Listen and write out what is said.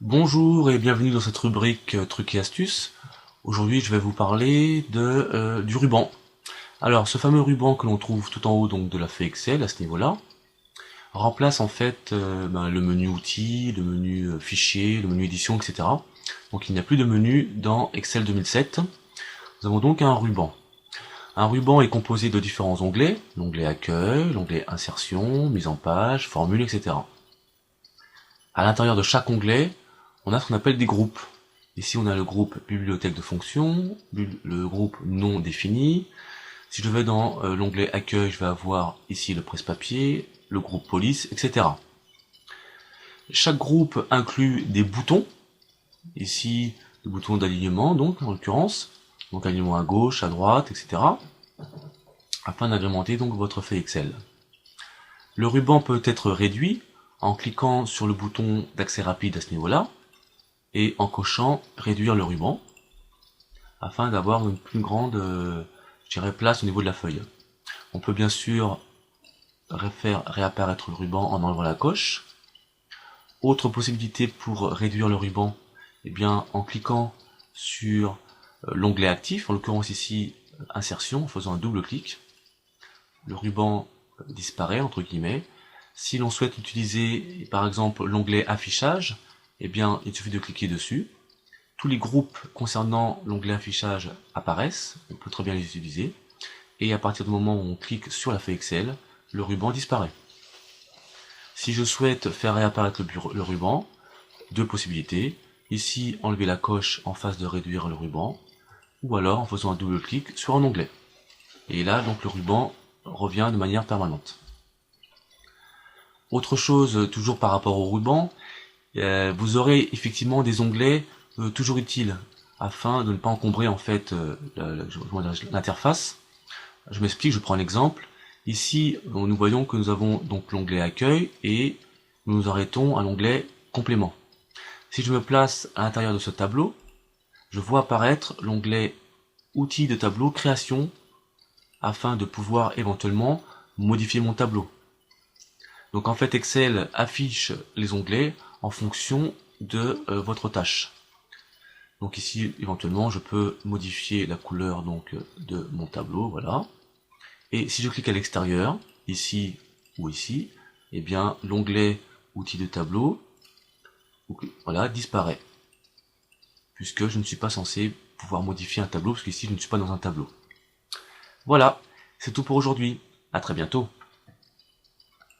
Bonjour et bienvenue dans cette rubrique trucs et astuces. Aujourd'hui je vais vous parler du ruban. Alors ce fameux ruban que l'on trouve tout en haut donc de la feuille Excel à ce niveau-là remplace en fait le menu outils, le menu fichier, le menu édition, etc. Donc il n'y a plus de menu dans Excel 2007. Nous avons donc un ruban. Un ruban est composé de différents onglets, l'onglet accueil, l'onglet insertion, mise en page, formule, etc. À l'intérieur de chaque onglet, on a ce qu'on appelle des groupes. Ici, on a le groupe bibliothèque de fonctions, le groupe non défini. Si je vais dans l'onglet accueil, je vais avoir ici le presse-papier, le groupe police, etc. Chaque groupe inclut des boutons. Ici, le bouton d'alignement, donc, en l'occurrence. Donc, alignement à gauche, à droite, etc. Afin d'agrémenter donc votre feuille Excel. Le ruban peut être réduit en cliquant sur le bouton d'accès rapide à ce niveau-là et en cochant réduire le ruban afin d'avoir une plus grande place au niveau de la feuille. On peut bien sûr faire réapparaître le ruban en enlevant la coche. Autre possibilité pour réduire le ruban, eh bien en cliquant sur l'onglet actif, en l'occurrence ici insertion, en faisant un double clic. Le ruban disparaît entre guillemets. Si l'on souhaite utiliser par exemple l'onglet affichage, eh bien il suffit de cliquer dessus. Tous les groupes concernant l'onglet affichage apparaissent, on peut très bien les utiliser, et à partir du moment où on clique sur la feuille Excel, le ruban disparaît. Si je souhaite faire réapparaître le ruban, deux possibilités, ici enlever la coche en face de réduire le ruban, ou alors en faisant un double clic sur un onglet. Et là donc le ruban revient de manière permanente. Autre chose, toujours par rapport au ruban, vous aurez effectivement des onglets toujours utiles afin de ne pas encombrer en fait l'interface. Je m'explique, je prends un exemple. Ici, nous voyons que nous avons donc l'onglet accueil et nous nous arrêtons à l'onglet complément. Si je me place à l'intérieur de ce tableau, je vois apparaître l'onglet outils de tableau création afin de pouvoir éventuellement modifier mon tableau. Donc en fait Excel affiche les onglets en fonction de votre tâche. Donc ici éventuellement je peux modifier la couleur donc de mon tableau, voilà. Et si je clique à l'extérieur, ici ou ici, eh bien l'onglet outils de tableau, voilà, disparaît. Puisque je ne suis pas censé pouvoir modifier un tableau, parce qu'ici je ne suis pas dans un tableau. Voilà, c'est tout pour aujourd'hui. À très bientôt.